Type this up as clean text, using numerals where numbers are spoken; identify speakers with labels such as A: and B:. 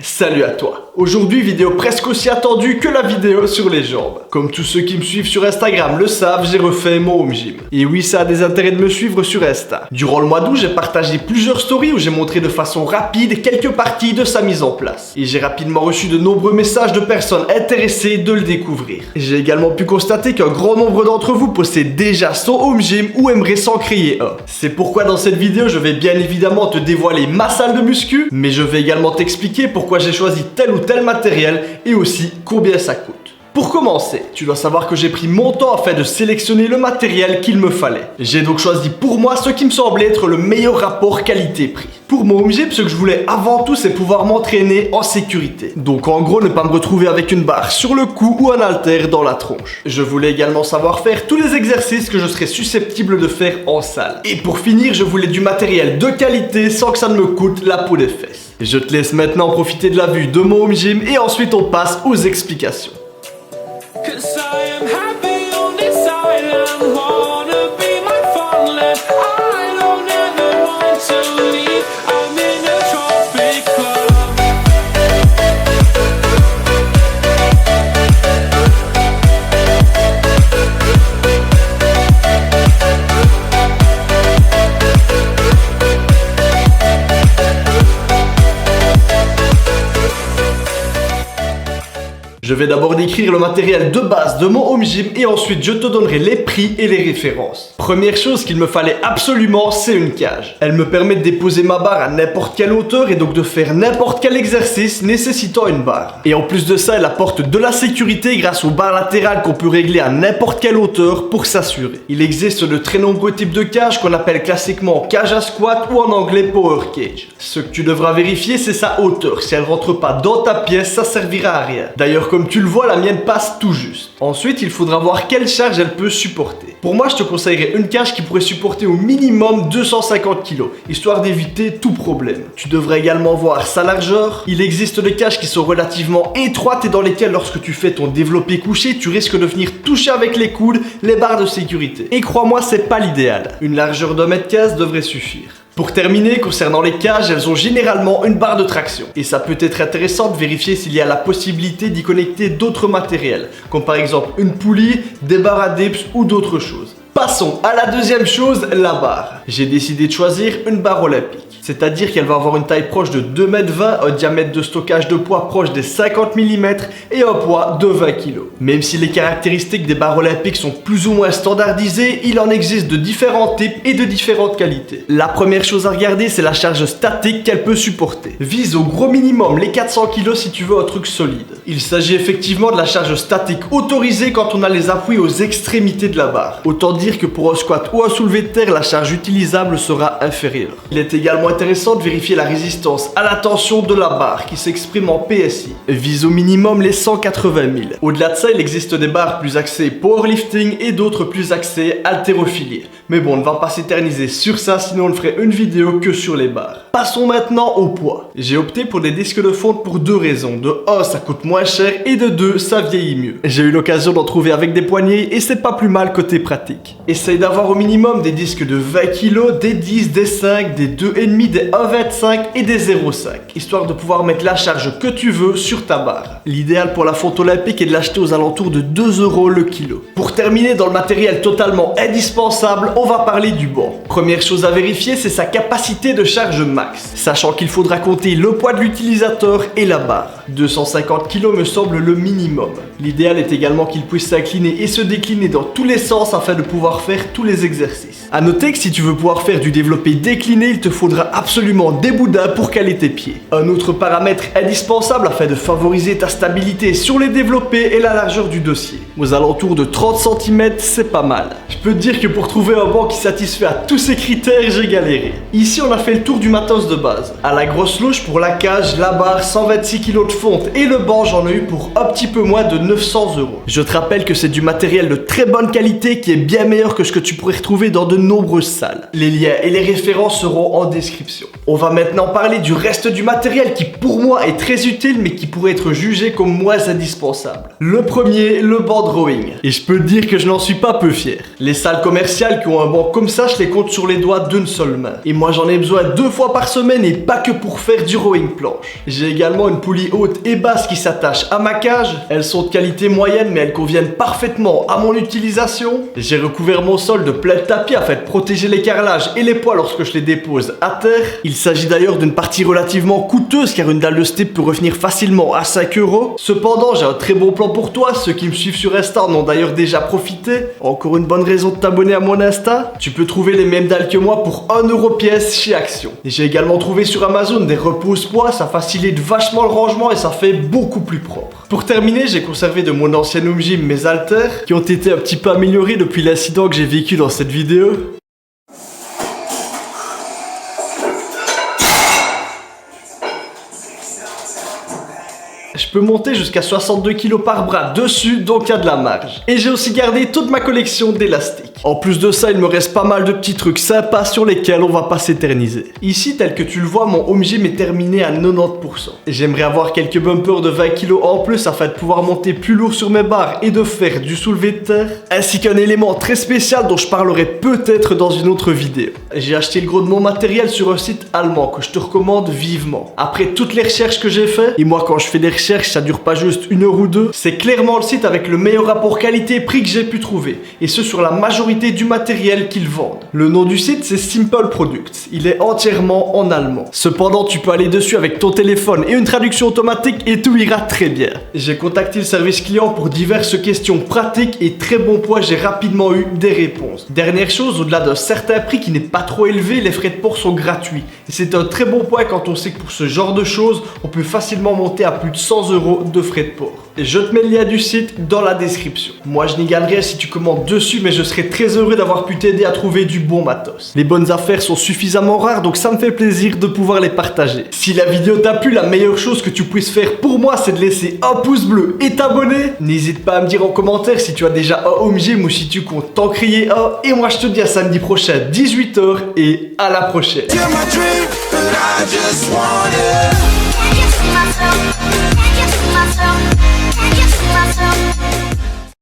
A: Salut à toi. Aujourd'hui, vidéo presque aussi attendue que la vidéo sur les jambes. Comme tous ceux qui me suivent sur Instagram le savent, j'ai refait mon home gym. Et oui, ça a des intérêts de me suivre sur Insta. Durant le mois d'août, j'ai partagé plusieurs stories où j'ai montré de façon rapide quelques parties de sa mise en place. Et j'ai rapidement reçu de nombreux messages de personnes intéressées de le découvrir. J'ai également pu constater qu'un grand nombre d'entre vous possèdent déjà son home gym ou aimeraient s'en créer un. C'est pourquoi dans cette vidéo, je vais bien évidemment te dévoiler ma salle de muscu, mais je vais également t'expliquer pourquoi j'ai choisi tel ou tel matériel et aussi combien ça coûte. Pour commencer, tu dois savoir que j'ai pris mon temps afin de sélectionner le matériel qu'il me fallait. J'ai donc choisi pour moi ce qui me semblait être le meilleur rapport qualité-prix. Pour mon home gym, ce que je voulais avant tout, c'est pouvoir m'entraîner en sécurité. Donc en gros, ne pas me retrouver avec une barre sur le cou ou un haltère dans la tronche. Je voulais également savoir faire tous les exercices que je serais susceptible de faire en salle. Et pour finir, je voulais du matériel de qualité sans que ça ne me coûte la peau des fesses. Je te laisse maintenant profiter de la vue de mon home gym et ensuite on passe aux explications. Je vais d'abord décrire le matériel de base de mon home gym et ensuite je te donnerai les prix et les références. Première chose qu'il me fallait absolument, c'est une cage. Elle me permet de déposer ma barre à n'importe quelle hauteur et donc de faire n'importe quel exercice nécessitant une barre. Et en plus de ça, elle apporte de la sécurité grâce aux barres latérales qu'on peut régler à n'importe quelle hauteur pour s'assurer. Il existe de très nombreux types de cages qu'on appelle classiquement cage à squat ou en anglais power cage. Ce que tu devras vérifier, c'est sa hauteur. Si elle rentre pas dans ta pièce, ça servira à rien. D'ailleurs, comme tu le vois, la mienne passe tout juste. Ensuite, il faudra voir quelle charge elle peut supporter. Pour moi, je te conseillerais une cage qui pourrait supporter au minimum 250 kg, histoire d'éviter tout problème. Tu devrais également voir sa largeur. Il existe des cages qui sont relativement étroites et dans lesquelles, lorsque tu fais ton développé couché, tu risques de venir toucher avec les coudes les barres de sécurité. Et crois-moi, c'est pas l'idéal. Une largeur de 1,15 m devrait suffire. Pour terminer, concernant les cages, elles ont généralement une barre de traction. Et ça peut être intéressant de vérifier s'il y a la possibilité d'y connecter d'autres matériels, comme par exemple une poulie, des barres à dips ou d'autres choses. Passons à la deuxième chose, la barre. J'ai décidé de choisir une barre olympique. C'est-à-dire qu'elle va avoir une taille proche de 2,20 m, un diamètre de stockage de poids proche des 50 mm et un poids de 20 kg. Même si les caractéristiques des barres olympiques sont plus ou moins standardisées, il en existe de différents types et de différentes qualités. La première chose à regarder, c'est la charge statique qu'elle peut supporter. Vise au gros minimum les 400 kg si tu veux un truc solide. Il s'agit effectivement de la charge statique autorisée quand on a les appuis aux extrémités de la barre. Autant dire que pour un squat ou un soulevé de terre, la charge utilisable sera inférieure. Il est également intéressant de vérifier la résistance à la tension de la barre qui s'exprime en PSI. Vise au minimum les 180 000. Au-delà de ça, il existe des barres plus axées powerlifting et d'autres plus axées haltérophilie. Mais bon, on ne va pas s'éterniser sur ça, sinon on ne ferait une vidéo que sur les barres. Passons maintenant au poids. J'ai opté pour des disques de fonte pour deux raisons. De 1, ça coûte moins cher et de 2, ça vieillit mieux. J'ai eu l'occasion d'en trouver avec des poignées et c'est pas plus mal côté pratique. Essaye d'avoir au minimum des disques de 20 kg, des 10, des 5, des 2,5, des 1,25 et des 0,5, histoire de pouvoir mettre la charge que tu veux sur ta barre. L'idéal pour la fonte olympique est de l'acheter aux alentours de 2 € le kilo. Pour terminer dans le matériel totalement indispensable, on va parler du banc. Première chose à vérifier, c'est sa capacité de charge max, sachant qu'il faudra compter le poids de l'utilisateur et la barre. 250 kg me semble le minimum. L'idéal est également qu'il puisse s'incliner et se décliner dans tous les sens afin de pouvoir faire tous les exercices. A noter que si tu veux pouvoir faire du développé décliné, il te faudra absolument des boudins pour caler tes pieds. Un autre paramètre indispensable afin de favoriser ta stabilité sur les développés est la largeur du dossier. Aux alentours de 30 cm, c'est pas mal. Je peux te dire que pour trouver un banc qui satisfait à tous ces critères, j'ai galéré. Ici, on a fait le tour du matos de base. À la grosse louche pour la cage, la barre, 126 kg de fonte et le banc, j'en ai eu pour un petit peu moins de 900 €. Je te rappelle que c'est du matériel de très bonne qualité qui est bien meilleur que ce que tu pourrais retrouver dans de nombreuses salles. Les liens et les références seront en description. On va maintenant parler du reste du matériel qui pour moi est très utile mais qui pourrait être jugé comme moins indispensable. Le premier, le banc de rowing. Et je peux te dire que je n'en suis pas peu fier. Les salles commerciales qui ont un banc comme ça, je les compte sur les doigts d'une seule main. Et moi j'en ai besoin 2 fois par semaine et pas que pour faire du rowing planche. J'ai également une poulie haute et basse qui s'attache à ma cage. Elles sont de qualité moyenne mais elles conviennent parfaitement à mon utilisation. J'ai recouvert mon sol de plein de tapis afin de protéger les carrelages et les poids lorsque je les dépose à terre. Il s'agit d'ailleurs d'une partie relativement coûteuse car une dalle de steep peut revenir facilement à 5 €. Cependant, j'ai un très bon plan pour toi. Ceux qui me suivent sur Insta en ont d'ailleurs déjà profité. Encore une bonne raison de t'abonner à mon Insta. Tu peux trouver les mêmes dalles que moi pour 1 € pièce chez Action. Et j'ai également trouvé sur Amazon des repose-poids. Ça facilite vachement le rangement et ça fait beaucoup plus propre. Pour terminer, j'ai conservé de mon ancien home gym mes haltères qui ont été un petit peu améliorés depuis l'incident que j'ai vécu dans cette vidéo. Je peux monter jusqu'à 62 kg par bras dessus, donc il y a de la marge. Et j'ai aussi gardé toute ma collection d'élastiques. En plus de ça, il me reste pas mal de petits trucs sympas sur lesquels on va pas s'éterniser. Ici, tel que tu le vois, mon home gym est terminé à 90%. J'aimerais avoir quelques bumpers de 20 kg en plus afin de pouvoir monter plus lourd sur mes barres et de faire du soulevé de terre, ainsi qu'un élément très spécial dont je parlerai peut-être dans une autre vidéo. J'ai acheté le gros de mon matériel sur un site allemand que je te recommande vivement. Après toutes les recherches que j'ai fait, et moi quand je fais des recherches, ça dure pas juste 1 heure ou 2, c'est clairement le site avec le meilleur rapport qualité-prix que j'ai pu trouver, et ce sur la majorité du matériel qu'ils vendent. Le nom du site c'est Simple Products, il est entièrement en allemand. Cependant tu peux aller dessus avec ton téléphone et une traduction automatique et tout ira très bien. J'ai contacté le service client pour diverses questions pratiques et très bon point, j'ai rapidement eu des réponses. Dernière chose, au-delà d'un certain prix qui n'est pas trop élevé, les frais de port sont gratuits. Et c'est un très bon point quand on sait que pour ce genre de choses, on peut facilement monter à plus de 100 € de frais de port. Et je te mets le lien du site dans la description. Moi je n'y gagne rien si tu commandes dessus, mais je serais très heureux d'avoir pu t'aider à trouver du bon matos. Les bonnes affaires sont suffisamment rares, donc ça me fait plaisir de pouvoir les partager. Si la vidéo t'a plu, la meilleure chose que tu puisses faire pour moi, c'est de laisser un pouce bleu et t'abonner. N'hésite pas à me dire en commentaire si tu as déjà un home gym ou si tu comptes t'en créer un. Et moi je te dis à samedi prochain 18 h et à la prochaine.